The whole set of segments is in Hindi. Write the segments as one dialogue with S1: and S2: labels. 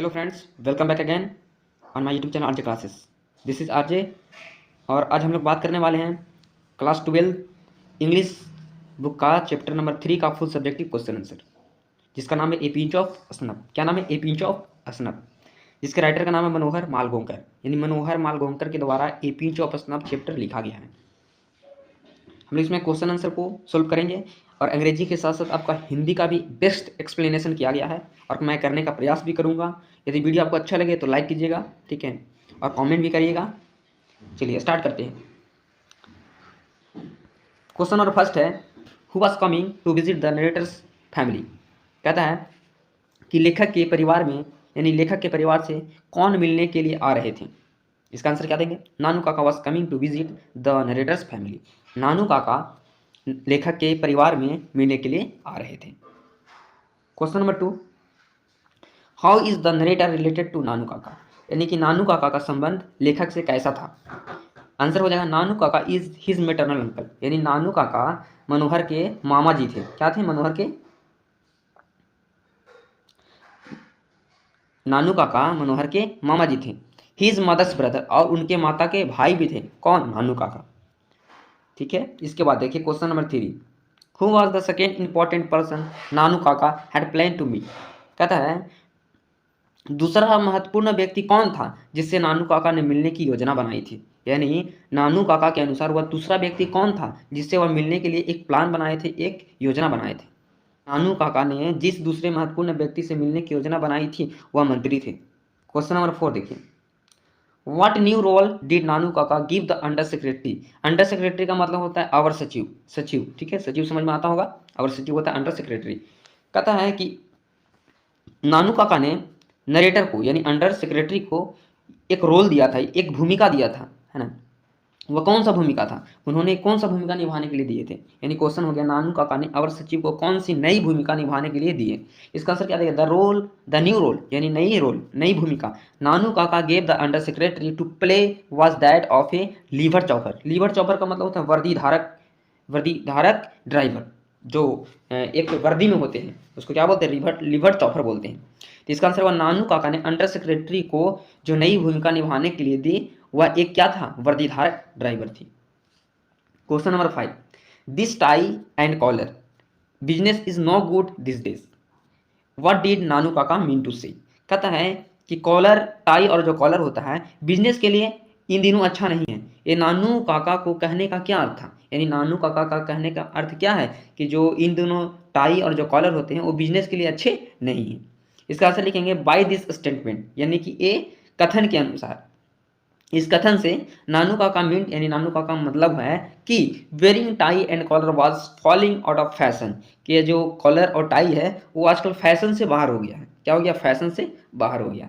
S1: Hello friends, welcome back again on my YouTube channel RJ classes. This is RJ और आज हम लोग बात करने वाले हैं क्लास 12 इंग्लिश बुक का चैप्टर नंबर 3 का फुल सब्जेक्टिव क्वेश्चन आंसर, जिसका नाम है ए पिंच ऑफ असनब। क्या नाम है? A pinch of snuff. जिसके राइटर का नाम है मनोहर मालगोंकर, यानी मनोहर मालगोंकर के द्वारा ए पिंच ऑफ असनब चैप्टर लिखा गया है। हम लोग इसमें क्वेश्चन आंसर को सोल्व करेंगे और अंग्रेजी के साथ साथ आपका हिंदी का भी बेस्ट एक्सप्लेनेशन किया गया है और मैं करने का प्रयास भी करूंगा। यदि वीडियो आपको अच्छा लगे तो लाइक कीजिएगा, ठीक है, और कमेंट भी करिएगा। चलिए स्टार्ट करते हैं। क्वेश्चन नंबर फर्स्ट है, who was coming to visit the narrator's family. कहता है कि लेखक के परिवार में, यानी लेखक के परिवार से कौन मिलने के लिए आ रहे थे। इसका आंसर क्या देंगे? Nanu Kaka was coming to visit the narrator's family. Nanu काका लेखक के परिवार में मिलने के लिए आ रहे थे। Question number 2, how is the narrator related to Nanu Kaka, यानी कि नानू काका का संबंध लेखक से कैसा था। आंसर हो जाएगा नानू काका इज हिज मेटरनल अंकल, यानी नानू काका मनोहर के मामा जी थे। क्या थे? मनोहर के नानू काका मनोहर के मामा जी थे। हिज मदर्स ब्रदर, और उनके माता के भाई भी थे। कौन? नानू काका। ठीक है, इसके बाद देखिए question number 3, who was the second important person Nanu Kaka had plan to meet. कहता है दूसरा महत्वपूर्ण व्यक्ति कौन था जिससे नानू काका ने मिलने की योजना बनाई थी। यानी नानू काका के अनुसार वह दूसरा व्यक्ति कौन था जिससे वह मिलने के लिए एक प्लान बनाए थे, एक योजना बनाए थे। नानू काका ने जिस दूसरे महत्वपूर्ण व्यक्ति से मिलने की योजना बनाई थी वह मंत्री थे। क्वेश्चन नंबर 4 देखिए, what new role did Nanu काका give the under secretary. Under secretary का मतलब होता है अवर सचिव, सचिव, ठीक है, सचिव समझ में आता होगा। अवर सचिव होता है अंडर सेक्रेटरी। कहता है कि नानू काका ने नरेटर को, यानी अंडर सेक्रेटरी को एक रोल दिया था, एक भूमिका दिया था, है ना। वह कौन सा भूमिका था? उन्होंने कौन सा भूमिका निभाने के लिए दिए थे। यानी क्वेश्चन हो गया नानू काका ने अवर सचिव को कौन सी नई भूमिका निभाने के लिए दिए। इसका आंसर क्या देगा? The role, the new role, यानी नई रोल, नई भूमिका Nanu Kaka gave the under secretary to play was that of a liver chopper. Liver chopper का मतलब होता है वर्दी धारक, वर्दी धारक ड्राइवर, जो एक वर्दी में होते हैं उसको क्या बोलते हैं? लीवर चॉपर बोलते हैं। तो इसका आंसर हुआ नानू काका ने अंडर सेक्रेटरी को जो नई भूमिका निभाने के लिए दी वह एक क्या था? वर्दीधारक ड्राइवर थी। Question number 5, this tie and collar business is no good this days, what did Nanu Kaka mean to से। कहता है कि कॉलर, टाई और जो कॉलर होता है बिजनेस के लिए इन दिनों अच्छा नहीं है। ये नानू काका को कहने का क्या अर्थ था? यानी नानू काका का कहने का अर्थ क्या है कि जो इन दोनों टाई और जो कॉलर होते हैं वो बिजनेस के लिए अच्छे नहीं हैं। इसका आंसर लिखेंगे बाय दिस स्टेटमेंट, यानी कि ये कथन के अनुसार। इस कथन से नानू काका मीन, यानी नानू काका मतलब है कि wearing tie and collar was falling out of fashion, कि ये जो कॉलर और टाई है वो आजकल फैशन से बाहर हो गया है। क्या हो गया? फैशन से बाहर हो गया,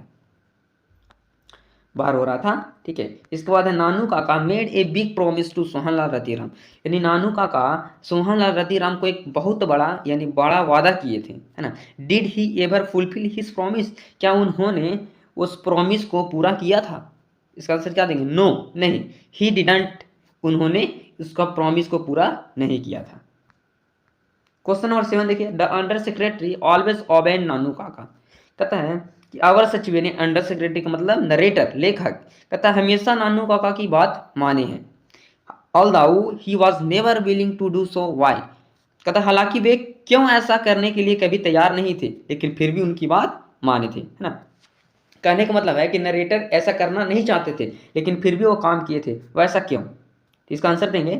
S1: बाहर हो रहा था। ठीक है, इसके बाद है Nanu Kaka made a big promise to Sohanlal Ratiram, यानी नानू काका सोहनलाल रतिराम को एक बहुत बड़ा, यानी बड़ा वादा किए थे, है ना। Did he ever fulfil his promise, क्या उन्होंने उस प्रॉमिस को पूरा किया था? इसका आंसर क्या देंगे? नो, नहीं, ही डिडंट, उन्होंने उसका प्रॉमिस को पूरा नहीं किया था। क्वेश्चन नंबर 7 देखिए, the under secretary always obeyed Nanu Kaka. कहता है कि अवर सचिव, यानी अंडर सेक्रेटरी का मतलब नरेटर, लेखक, कहता है हमेशा नानू काका की बात माने हैं। Although he was never willing to do so, why. कहता है हालांकि वे क्यों ऐसा करने के लिए कभी तैयार नहीं थे, लेकिन फिर भी उनकी बात माने थे, है ना। कहने का मतलब है कि नरेटर ऐसा करना नहीं चाहते थे लेकिन फिर भी वो काम किए थे, वैसा क्यों? तो इसका आंसर देंगे,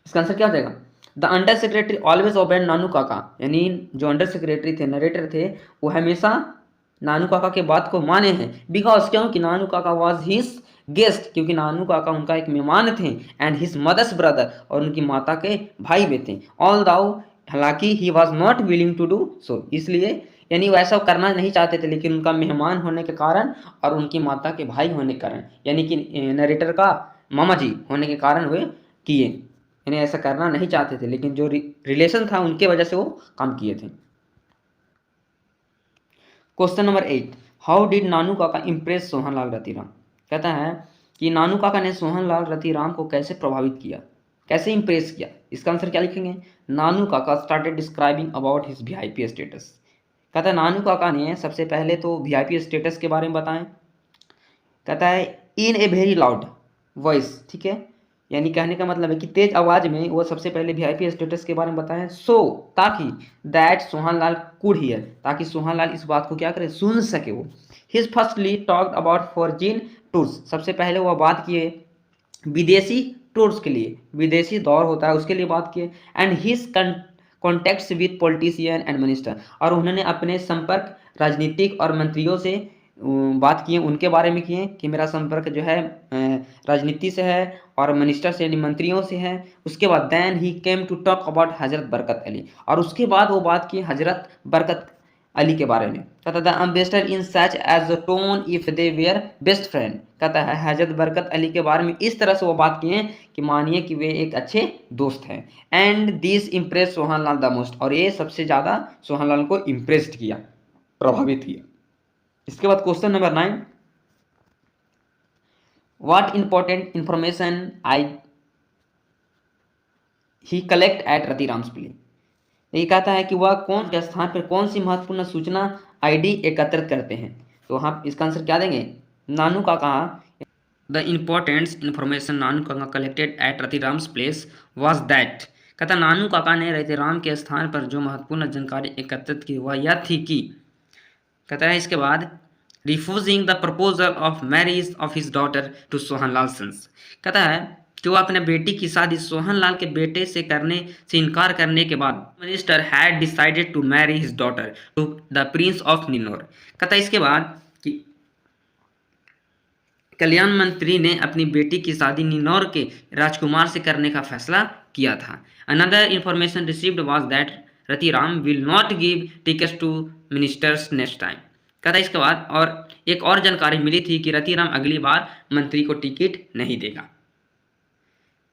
S1: इसका आंसर क्या हो जाएगा? The under secretary always obeyed Nanu Kaka, यानी जो अंडर सेक्रेटरी थे, नरेटर थे, वो हमेशा नानू काका के बात को माने हैं। बिकॉज, क्योंकि नानू काका वॉज हिज गेस्ट, क्योंकि नानू काका उनका एक मेहमान थे। एंड हिज मदर्स ब्रदर, और उनकी माता के भाई भी थे। ऑल दाउ, हालांकि he was not willing to do so, इसलिए यानी वैसा करना नहीं चाहते थे लेकिन उनका मेहमान होने के कारण और उनकी माता के भाई होने के कारण, यानी कि नरेटर का मामा जी होने के कारण वे किए, यानी ऐसा करना नहीं चाहते थे लेकिन जो रिलेशन था उनके वजह से वो काम किए थे। Question number 8, how did Nanu काका इम्प्रेस सोहनलाल रतिराम। कहता है कि नानू काका ने सोहनलाल रतिराम को कैसे प्रभावित किया, कैसे इम्प्रेस किया। इसका आंसर क्या लिखेंगे? नानू काका started describing about his VIP status, कहता है नानू काका ने सबसे पहले तो वीआईपी स्टेटस के बारे में बताएं। कहता है इन ए वेरी लाउड वॉइस, ठीक है, यानी कहने का मतलब है कि तेज आवाज में वो सबसे पहले वीआईपी स्टेटस के बारे में बताएं, सो ताकि दैट सोहनलाल कुड हियर, ताकि सोहनलाल इस बात को क्या करे, सुन सके वो। His firstly talked about foreign tours, सबसे पहले वो बात किए विदेशी टूर्स के लिए, विदेशी दौर होता है उसके लिए बात किए। And his contacts with politician and minister, और उन्होंने अपने संपर्क राजनीतिक और मंत्रियों से बात किए, उनके बारे में किए कि मेरा संपर्क जो है राजनीति से है और मिनिस्टर से यानी मंत्रियों से है। उसके बाद then he came to talk about Hazrat Barkat Ali, और उसके बाद वो बात की हजरत बरकत अली के बारे में। कहता था ambassador in such as a tone if they were best friend, कहता है हजरत बरकत अली के बारे में इस तरह से वो बात किए कि मानिए कि वे एक अच्छे दोस्त हैं। And this impress Sohanlal the most, और ये सबसे ज़्यादा सोहनलाल को इम्प्रेस्ड किया, प्रभावित किया। इसके बाद question number 9, what important information I he collect at Ratiram's place, ये कहता है कि वह कौन के स्थान पर कौन सी महत्वपूर्ण सूचना आईडी एकत्रित करते हैं। तो हम इसका आंसर क्या देंगे, नानू का कहा the important information Nanu Kaka collected at Ratiram's place was that, कहता नानू काका ने रतिराम के स्थान पर जो महत्वपूर्ण जानकारी एकत्रित की वह यह थी कि, कहता है इसके बाद refusing the proposal of marriage of his daughter to Sohanlal sons, कहता है कि वह अपने बेटी की शादी सोहनलाल के बेटे से इनकार करने के बाद minister had decided to marry his daughter to the prince of Ninor, कहता है इसके बाद कि कल्याण मंत्री ने अपनी बेटी की शादी निनौर के राजकुमार से करने का फैसला किया था। Another information received was that Ratiram will not give tickets to ministers next time, कहता है इसके बाद और एक और जानकारी मिली थी कि रतिराम अगली बार मंत्री को टिकट नहीं देगा।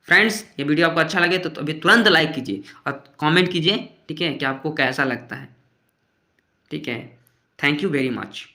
S1: फ्रेंड्स, ये वीडियो आपको अच्छा लगे तो अभी तुरंत लाइक कीजिए और कमेंट कीजिए, ठीक है, कि आपको कैसा लगता है। ठीक है, थैंक यू वेरी मच।